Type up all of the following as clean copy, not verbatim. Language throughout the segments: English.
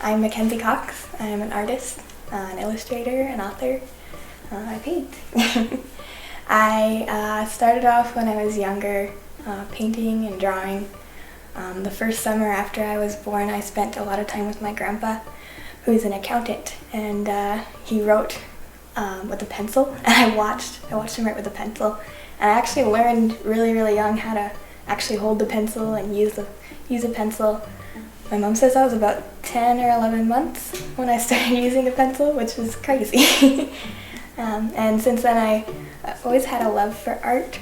I'm Mackenzie Cox. I'm an artist, an illustrator, an author. I paint. I started off when I was younger, painting and drawing. The first summer after I was born, I spent a lot of time with my grandpa, who's an accountant, and he wrote with a pencil, and I watched him write with a pencil, and I actually learned really young how to actually hold the pencil and use a pencil. My mom says I was about 10 or 11 months when I started using a pencil, which was crazy. And since then I've always had a love for art,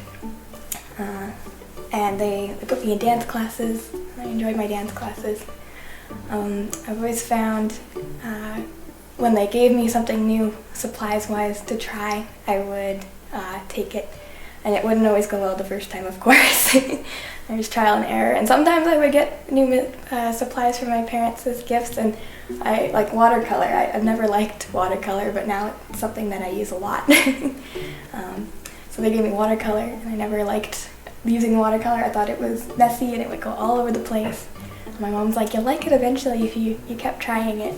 and they put me in dance classes. I enjoyed my dance classes. I've always found when they gave me something new supplies-wise to try, I would take it. And it wouldn't always go well the first time, of course. There's trial and error, and sometimes I would get new supplies from my parents as gifts, and I like watercolor. I've never liked watercolor, but now it's something that I use a lot. So they gave me watercolor, and I never liked using watercolor. I thought it was messy and it would go all over the place. My mom's like, you'll like it eventually if you kept trying it.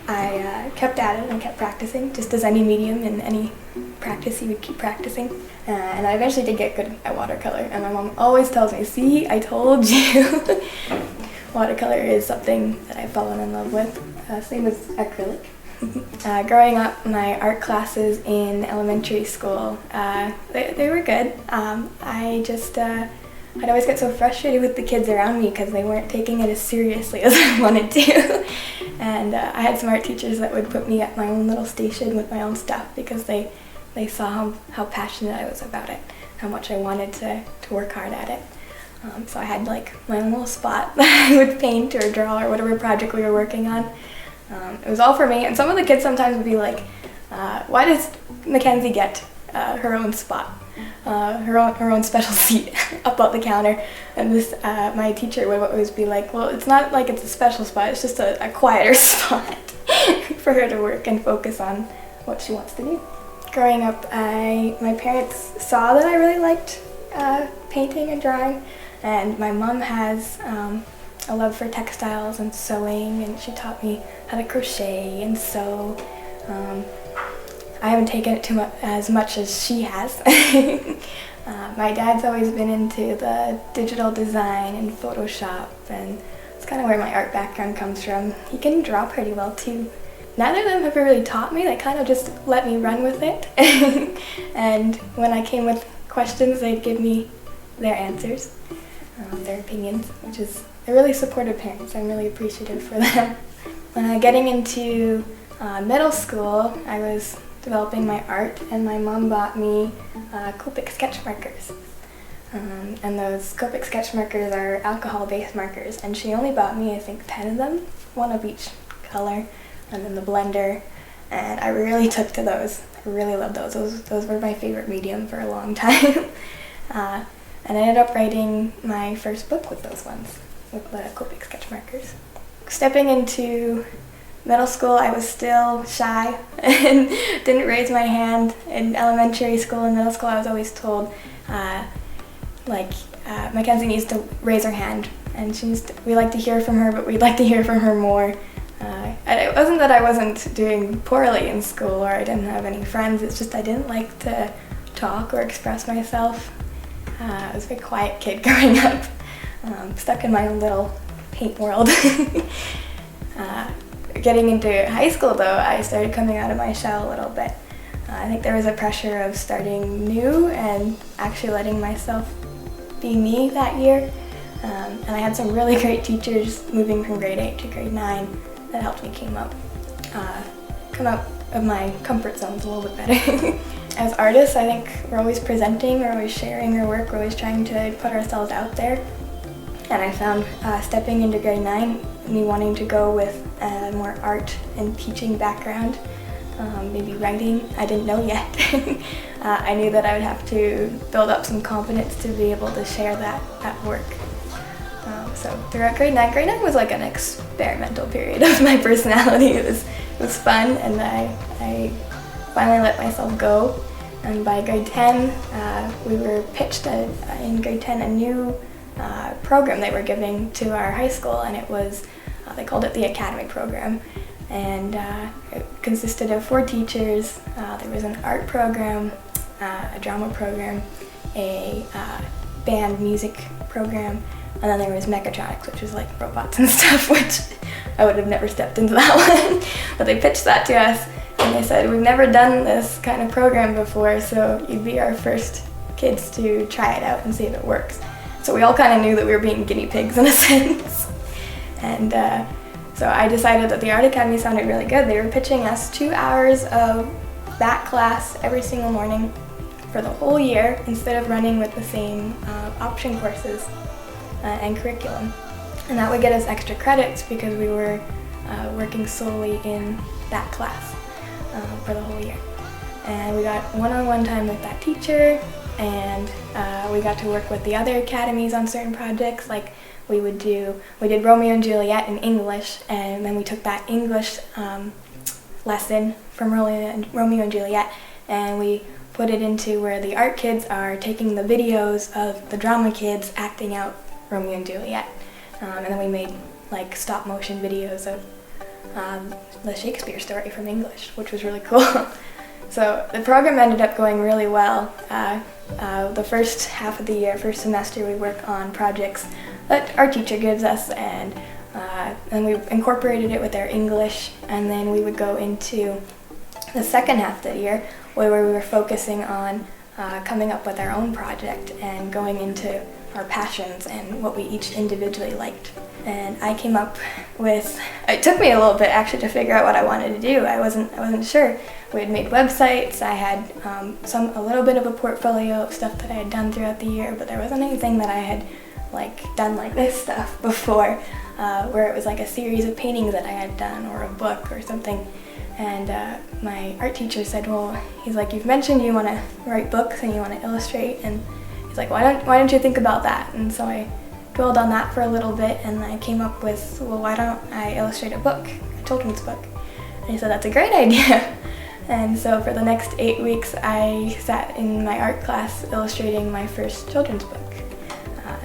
I kept at it and kept practicing, just as any medium in any practice you would keep practicing. And I eventually did get good at watercolor, and my mom always tells me, see, I told you. Watercolor is something that I've fallen in love with, same as acrylic. Growing up, my art classes in elementary school, they were good. I'd always get so frustrated with the kids around me because they weren't taking it as seriously as I wanted to. And I had some art teachers that would put me at my own little station with my own stuff because they saw how passionate I was about it, how much I wanted to work hard at it. So I had like my own little spot that I would paint or draw or whatever project we were working on. It was all for me, and some of the kids sometimes would be like, why does Mackenzie get her own spot? Her own special seat up at the counter, and my teacher would always be like, well, it's not like it's a special spot, it's just a quieter spot for her to work and focus on what she wants to do. Growing up, my parents saw that I really liked painting and drawing, and my mom has a love for textiles and sewing, and she taught me how to crochet and sew. I haven't taken it as much as she has. My dad's always been into the digital design and Photoshop, and it's kind of where my art background comes from. He can draw pretty well too. Neither of them have really taught me, they kind of just let me run with it. And when I came with questions, they'd give me their answers, their opinions, they're really supportive parents. I'm really appreciative for them. Getting into middle school, I was developing my art, and my mom bought me Copic sketch markers. And those Copic sketch markers are alcohol-based markers, and she only bought me, I think, 10 of them, one of each color, and then the blender, and I really took to those. I really loved those. Those were my favorite medium for a long time. And I ended up writing my first book with those ones, with the Copic sketch markers. Stepping into middle school, I was still shy and didn't raise my hand. In elementary school and middle school, I was always told, Mackenzie needs to raise her hand, and we like to hear from her, but we'd like to hear from her more. And it wasn't that I wasn't doing poorly in school or I didn't have any friends, it's just I didn't like to talk or express myself. I was a very quiet kid growing up, stuck in my own little paint world. Getting into high school, though, I started coming out of my shell a little bit. I think there was a pressure of starting new and actually letting myself be me that year. And I had some really great teachers moving from grade 8 to grade 9 that helped me come out of my comfort zones a little bit better. As artists, I think we're always presenting, we're always sharing our work, we're always trying to put ourselves out there. And I found stepping into grade 9, me wanting to go with a more art and teaching background, maybe writing, I didn't know yet. I knew that I would have to build up some confidence to be able to share that work. So throughout grade 9 was like an experimental period of my personality. It was fun, and I finally let myself go. And by grade 10, we were pitched in grade 10 a new program they were giving to our high school, and it was They called it the Academy program, and it consisted of 4 teachers. There was an art program, a drama program, a band music program, and then there was mechatronics, which was like robots and stuff, which I would have never stepped into that one. But they pitched that to us, and they said, we've never done this kind of program before, so you'd be our first kids to try it out and see if it works. So we all kind of knew that we were being guinea pigs in a sense. And so I decided that the Art Academy sounded really good. They were pitching us 2 hours of that class every single morning for the whole year, instead of running with the same option courses and curriculum. And that would get us extra credits because we were working solely in that class for the whole year. And we got one-on-one time with that teacher, and we got to work with the other academies on certain projects. Like we did Romeo and Juliet in English, and then we took that English lesson from Romeo and Juliet, and we put it into where the art kids are taking the videos of the drama kids acting out Romeo and Juliet. And then we made like stop motion videos of the Shakespeare story from English, which was really cool. So the program ended up going really well. The first half of the year, first semester, we work on projects that our teacher gives us, and we incorporated it with our English, and then we would go into the second half of the year where we were focusing on coming up with our own project and going into our passions and what we each individually liked. And I came up with, it took me a little bit actually to figure out what I wanted to do. I wasn't sure. We had made websites, I had a little bit of a portfolio of stuff that I had done throughout the year, but there wasn't anything that I had done like this stuff before, where it was like a series of paintings that I had done or a book or something. And my art teacher said, well, he's like, you've mentioned you want to write books and you want to illustrate, and he's like, why don't you think about that? And so I dwelled on that for a little bit, and I came up with, well, why don't I illustrate a book, a children's book? And he said, that's a great idea. And so for the next 8 weeks, I sat in my art class illustrating my first children's book.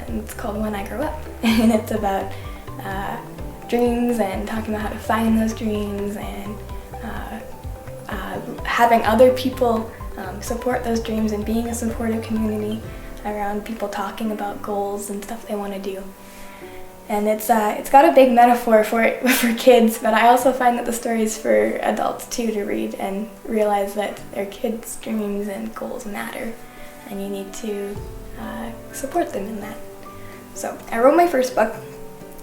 And it's called When I Grow Up. And it's about dreams and talking about how to find those dreams, and having other people support those dreams, and being a supportive community around people talking about goals and stuff they want to do. And it's got a big metaphor for kids, but I also find that the story is for adults too, to read and realize that their kids' dreams and goals matter, and you need to support them in that. So I wrote my first book,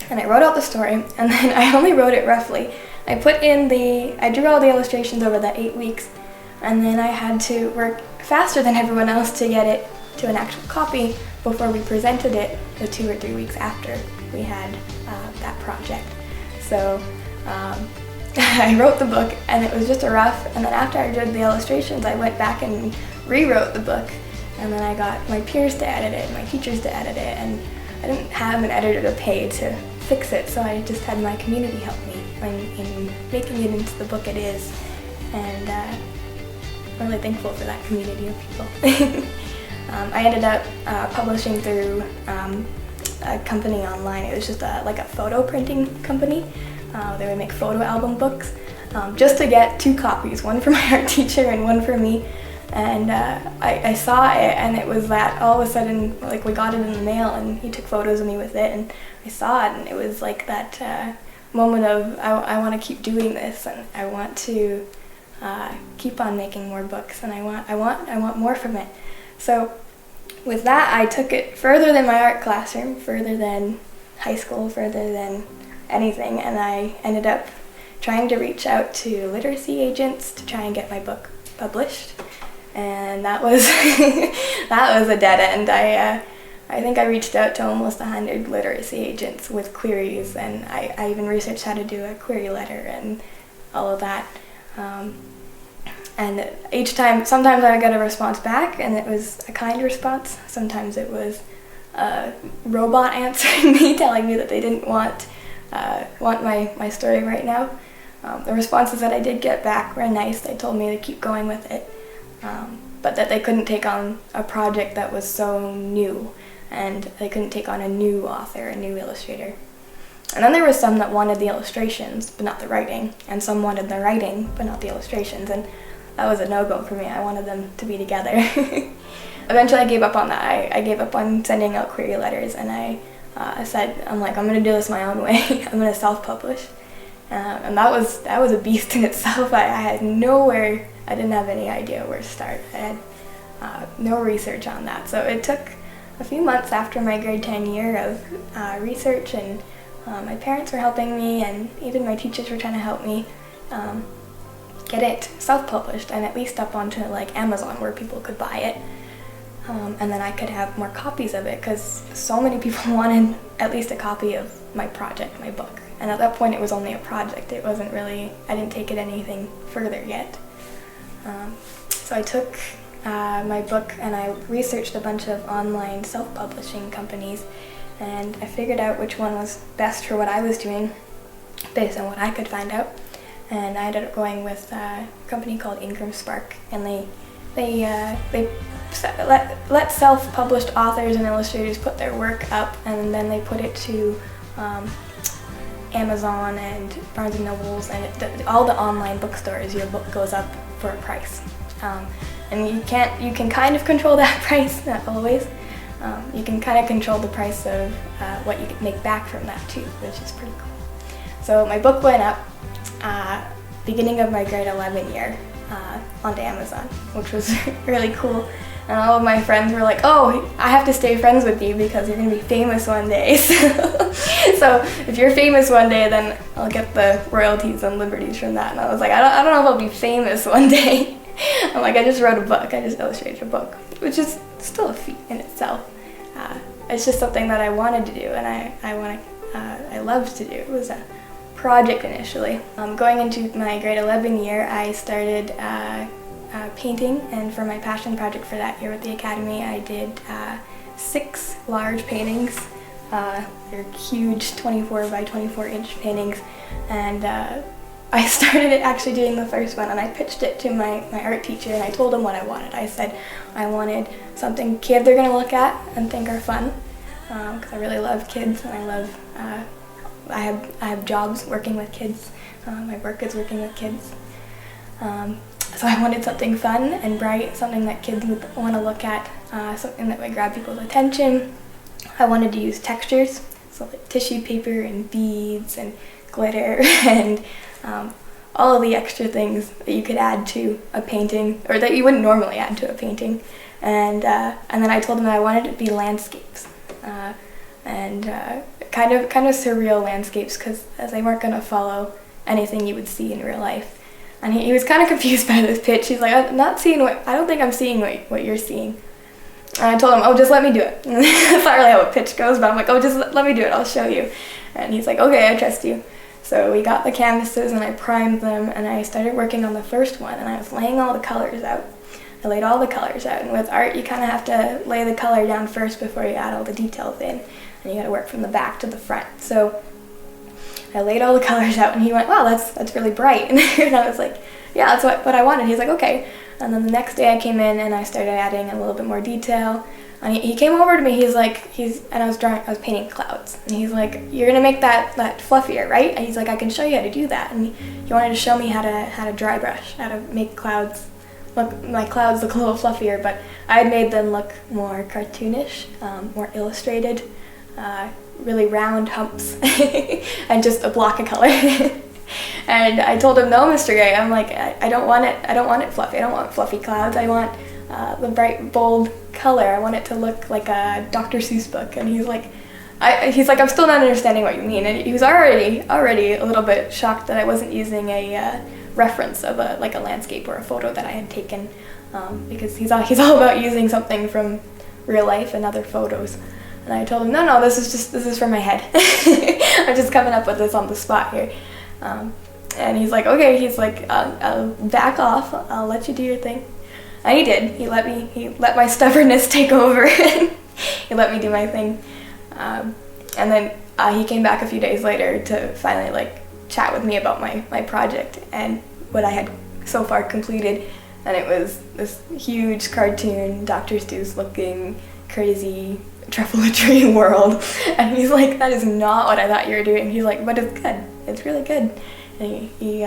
and I wrote out the story, and then I only wrote it roughly. I drew all the illustrations over that 8 weeks, and then I had to work faster than everyone else to get it to an actual copy before we presented it the 2 or 3 weeks after we had that project. So I wrote the book, and it was just a rough, and then after I did the illustrations, I went back and rewrote the book, and then I got my peers to edit it, my teachers to edit it, and I didn't have an editor to pay to fix it, so I just had my community help me in making it into the book it is, and I'm really thankful for that community of people. I ended up publishing through a company online. It was just like a photo printing company. They would make photo album books just to get 2 copies, one for my art teacher and one for me. And I saw it, and it was that all of a sudden, like, we got it in the mail, and he took photos of me with it, and I saw it, and it was like that moment of I want to keep doing this, and I want to keep on making more books, and I want more from it. So with that, I took it further than my art classroom, further than high school, further than anything, and I ended up trying to reach out to literacy agents to try and get my book published. And that was that was a dead end. I think I reached out to almost 100 literacy agents with queries, and I even researched how to do a query letter and all of that. And each time, sometimes I got a response back, and it was a kind response. Sometimes it was a robot answering me, telling me that they didn't want my story right now. The responses that I did get back were nice. They told me to keep going with it. But that they couldn't take on a project that was so new, and they couldn't take on a new author, a new illustrator. And then there was some that wanted the illustrations, but not the writing. And some wanted the writing, but not the illustrations. And that was a no-go for me. I wanted them to be together. Eventually I gave up on that. I gave up on sending out query letters, and I said, I'm going to do this my own way. I'm going to self-publish. And that was a beast in itself. I had nowhere, I didn't have any idea where to start. I had no research on that. So it took a few months after my grade 10 year of research, and my parents were helping me, and even my teachers were trying to help me get it self-published and at least up onto like Amazon where people could buy it. And then I could have more copies of it, because so many people wanted at least a copy of my project, my book. And at that point it was only a project. It wasn't really, I didn't take it anything further yet. So I took my book and I researched a bunch of online self-publishing companies, and I figured out which one was best for what I was doing based on what I could find out. And I ended up going with a company called Ingram Spark, and they let self-published authors and illustrators put their work up, and then they put it to Amazon and Barnes and Nobles and all the online bookstores. Your book goes up for a price, and you can kind of control that price, not always. You can kind of control the price of what you can make back from that too, which is pretty cool. So my book went up beginning of my grade 11 year onto Amazon, which was really cool. And all of my friends were like, oh, I have to stay friends with you because you're going to be famous one day. So if you're famous one day, then I'll get the royalties and liberties from that. And I was like, I don't know if I'll be famous one day. I'm like, I just wrote a book. I just illustrated a book, which is still a feat in itself. It's just something that I wanted to do, and I loved to do. It was a project initially. Going into my grade 11 year, I started painting, and for my passion project for that year with the Academy, I did 6 large paintings. They're huge 24 by 24 inch paintings, and I started actually doing the first one, and I pitched it to my art teacher, and I told him what I wanted. I said I wanted something kids are going to look at and think are fun, because I really love kids, and I love I have jobs working with kids. My work is working with kids. So I wanted something fun and bright, something that kids would want to look at, something that would grab people's attention. I wanted to use textures, so like tissue paper and beads and glitter and all of the extra things that you could add to a painting, or that you wouldn't normally add to a painting. And then I told them that I wanted it to be landscapes, and kind of surreal landscapes, because they weren't going to follow anything you would see in real life. And he was kind of confused by this pitch. He's like, I don't think I'm seeing what you're seeing. And I told him, oh, just let me do it. That's not really how a pitch goes, but I'm like, oh, just let me do it, I'll show you. And he's like, okay, I trust you. So we got the canvases and I primed them, and I started working on the first one, and I was laying all the colors out. I laid all the colors out, and with art you kind of have to lay the color down first before you add all the details in, and you got to work from the back to the front. So I laid all the colors out, and he went, wow, that's really bright. And I was like, yeah, that's what I wanted. He's like, okay. And then the next day I came in and I started adding a little bit more detail. And he came over to me, and I was painting clouds. And he's like, you're gonna make that fluffier, right? And he's like, I can show you how to do that. And he wanted to show me how to dry brush, how to make my clouds look a little fluffier, but I had made them look more cartoonish, more illustrated, really round humps, and just a block of color. And I told him, no, Mr. Gray, I'm like, I don't want it fluffy. I don't want fluffy clouds. I want the bright, bold color. I want it to look like a Dr. Seuss book. And he's like, I'm still not understanding what you mean. And he was already a little bit shocked that I wasn't using a reference of a landscape or a photo that I had taken, because he's all about using something from real life and other photos. And I told him, no, this is from my head. I'm just coming up with this on the spot here. And he's like, okay. He's like, I'll back off. I'll let you do your thing. And he did. He let my stubbornness take over. He let me do my thing. And then he came back a few days later to finally chat with me about my project and what I had so far completed. And it was this huge cartoon, Dr. Seuss looking, crazy truffle-a-tree world. And he's like, that is not what I thought you were doing. He's like, but it's good. It's really good. And he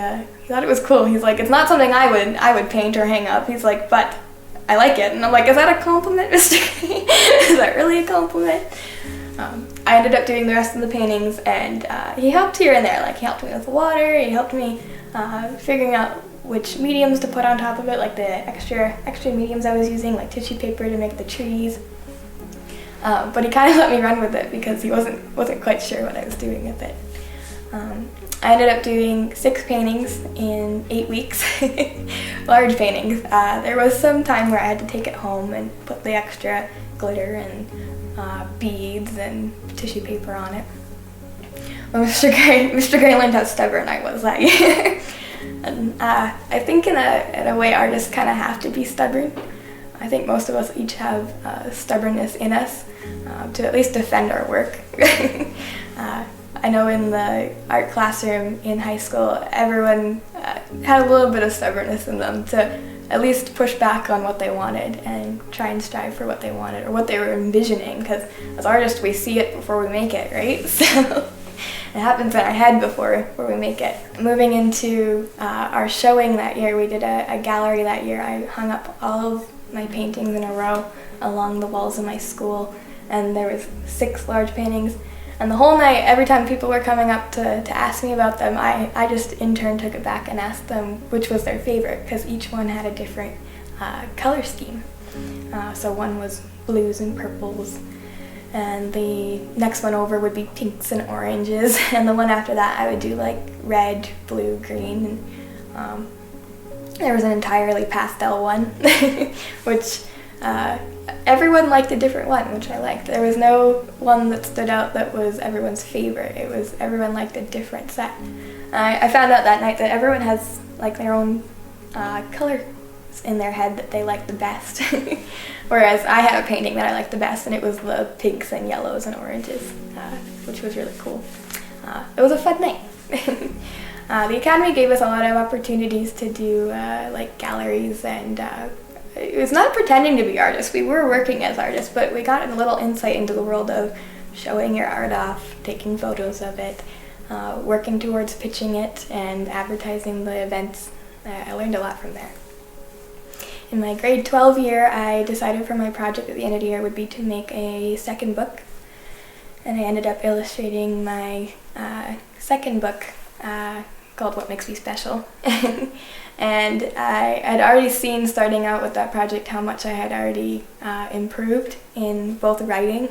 thought it was cool. He's like, it's not something I would paint or hang up. He's like, but I like it. And I'm like, is that a compliment, Mr. Gray? Is that really a compliment? I ended up doing the rest of the paintings, and he helped here and there. Like, he helped me with the water. He helped me figuring out which mediums to put on top of it, like the extra mediums I was using, like tissue paper to make the trees. But he kind of let me run with it because he wasn't quite sure what I was doing with it. I ended up doing 6 paintings in 8 weeks, large paintings. There was some time where I had to take it home and put the extra glitter and beads and tissue paper on it. Well, Mr. Gray learned how stubborn I was that year. And I think in a way artists kind of have to be stubborn. I think most of us each have stubbornness in us to at least defend our work. I know in the art classroom in high school, everyone had a little bit of stubbornness in them to at least push back on what they wanted and try and strive for what they wanted or what they were envisioning, because as artists we see it before we make it, right? So it happens in our head before we make it. Moving into our showing that year, we did a gallery that year. I hung up all of my paintings in a row along the walls of my school, and there was 6 large paintings. And the whole night, every time people were coming up to ask me about them, I just in turn took it back and asked them which was their favorite, because each one had a different color scheme. So one was blues and purples, and the next one over would be pinks and oranges, and the one after that I would do like red, blue, green, and there was an entirely pastel one, which everyone liked a different one, which I liked. There was no one that stood out that was everyone's favorite. It was everyone liked a different set. I found out that night that everyone has like their own colors in their head that they like the best. Whereas I had a painting that I liked the best, and it was the pinks and yellows and oranges, which was really cool. It was a fun night. The Academy gave us a lot of opportunities to do like galleries, and it was not pretending to be artists. We were working as artists, but we got a little insight into the world of showing your art off, taking photos of it, working towards pitching it, and advertising the events. I learned a lot from there. In my grade 12 year, I decided for my project at the end of the year would be to make a second book, and I ended up illustrating my second book called What Makes Me Special. And I had already seen, starting out with that project, how much I had already improved in both writing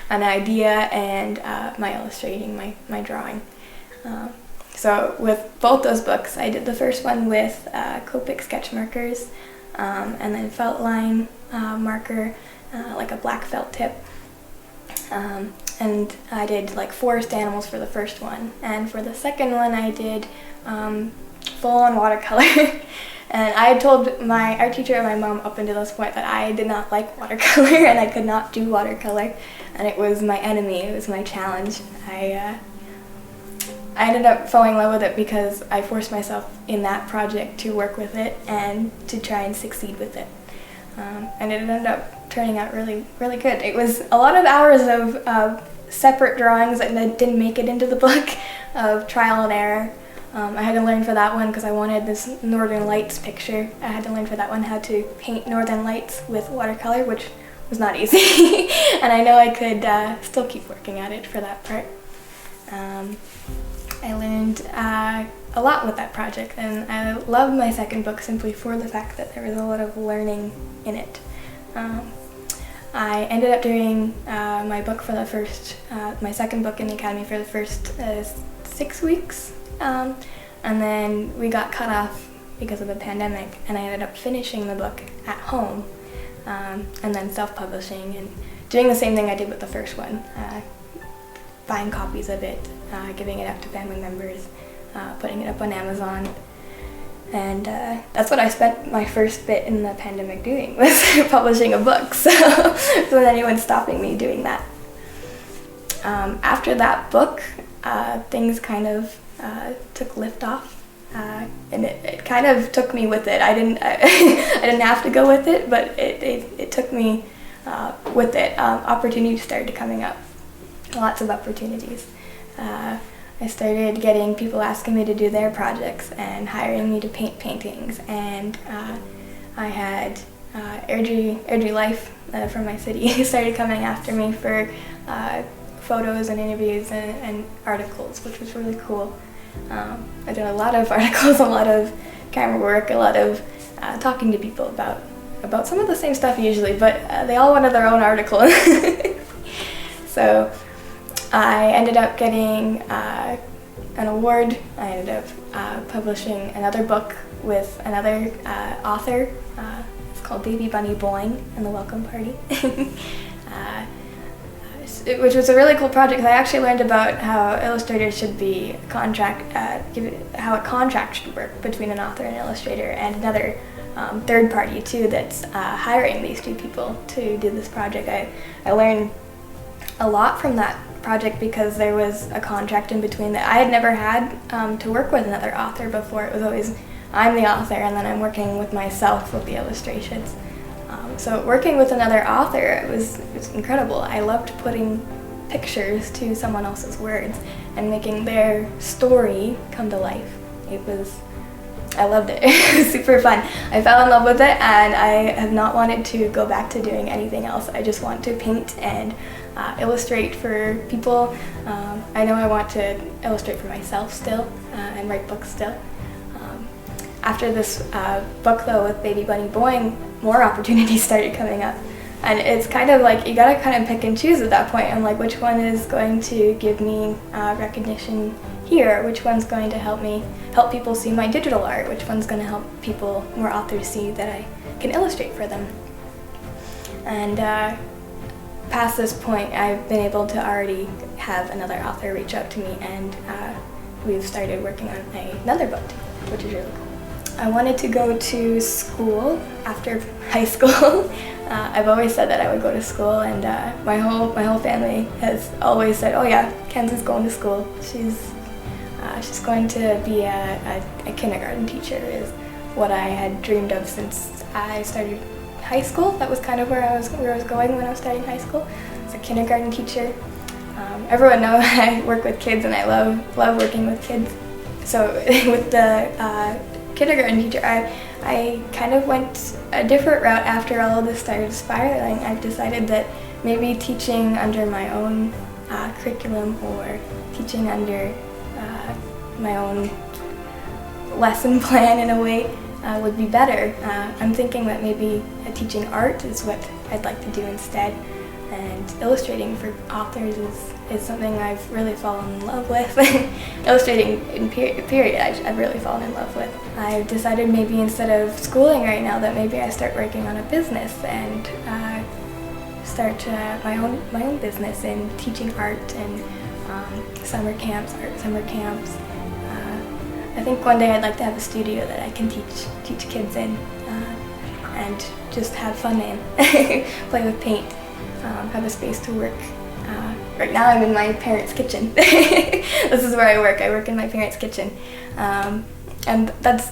an idea and my illustrating, my drawing. So with both those books, I did the first one with Copic sketch markers, and then felt line marker, like a black felt tip. And I did like forest animals for the first one, and for the second one I did full-on watercolor. And I had told my art teacher and my mom up until this point that I did not like watercolor and I could not do watercolor, and it was my enemy, it was my challenge. I ended up falling in love with it because I forced myself in that project to work with it and to try and succeed with it. And it ended up turning out really, really good. It was a lot of hours of separate drawings that didn't make it into the book, of trial and error. I had to learn for that one because I wanted this Northern Lights picture. I had to learn for that one how to paint Northern Lights with watercolor, which was not easy. And I know I could still keep working at it for that part. I learned a lot with that project, and I love my second book simply for the fact that there was a lot of learning in it. I ended up doing my book for the first, my second book in the Academy for the first 6 weeks, and then we got cut off because of the pandemic, and I ended up finishing the book at home, and then self-publishing and doing the same thing I did with the first one, buying copies of it, giving it out to family members, putting it up on Amazon. And that's what I spent my first bit in the pandemic doing, was publishing a book, so wasn't anyone stopping me doing that. After that book, things kind of took lift off, and it kind of took me with it. I didn't have to go with it, but it took me with it, opportunities started coming up. Lots of opportunities. I started getting people asking me to do their projects and hiring me to paint paintings, and I had Airdrie Life from my city started coming after me for photos and interviews and articles, which was really cool. I did a lot of articles, a lot of camera work, a lot of talking to people about some of the same stuff usually, but they all wanted their own article. So I ended up getting an award. I ended up publishing another book with another author. It's called Baby Bunny Boing and the Welcome Party. Which was a really cool project. I actually learned about how illustrators should be how a contract should work between an author and an illustrator, and another third party too that's hiring these two people to do this project. I learned a lot from that project because there was a contract in between that I had never had to work with another author before. It was always I'm the author and then I'm working with myself with the illustrations. So working with another author, it was incredible. I loved putting pictures to someone else's words and making their story come to life. I loved it. It was super fun. I fell in love with it, and I have not wanted to go back to doing anything else. I just want to paint and illustrate for people. I know I want to illustrate for myself still and write books still. After this book though with Baby Bunny Boing, more opportunities started coming up. And it's kind of like you gotta kind of pick and choose at that point. I'm like, which one is going to give me recognition here? Which one's going to help people see my digital art? Which one's going to help more authors see that I can illustrate for them? And past this point, I've been able to already have another author reach out to me, and we've started working on another book, which is really cool. I wanted to go to school after high school. I've always said that I would go to school, and my whole family has always said, "Oh yeah, Kenzie's going to school. She's going to be a kindergarten teacher," is what I had dreamed of since I started high school. That was kind of where I was going when I was starting high school. As a kindergarten teacher. Everyone knows I work with kids, and I love working with kids. So with the kindergarten teacher, I kind of went a different route after all of this started spiraling. I decided that maybe teaching under my own curriculum or teaching under my own lesson plan in a way would be better. I'm thinking that maybe teaching art is what I'd like to do instead, and illustrating for authors is something I've really fallen in love with. Illustrating in period, I've really fallen in love with. I've decided maybe instead of schooling right now that maybe I start working on a business and start my own business in teaching art and art summer camps. I think one day I'd like to have a studio that I can teach kids in and just have fun in, play with paint, have a space to work. Right now I'm in my parents' kitchen. This is where I work. I work in my parents' kitchen. And that's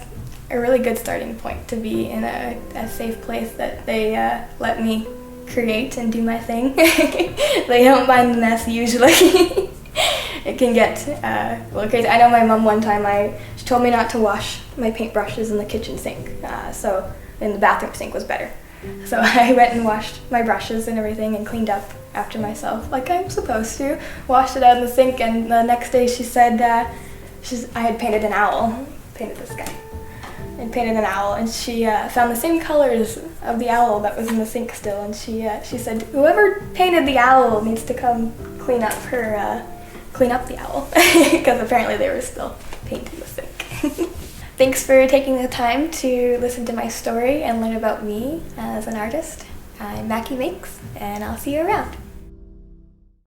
a really good starting point, to be in a safe place that they let me create and do my thing. They don't mind the mess usually. It can get a little crazy. I know my mom one time, she told me not to wash my paintbrushes in the kitchen sink, so in the bathroom sink was better. So I went and washed my brushes and everything and cleaned up after myself like I'm supposed to. Washed it out in the sink, and the next day she said I had painted an owl. Painted this guy. And painted an owl, and she found the same colors of the owl that was in the sink still, and she said, "Whoever painted the owl needs to come clean up the owl," because apparently they were still paint in the sink. Thanks for taking the time to listen to my story and learn about me as an artist. I'm Macki Makes, and I'll see you around.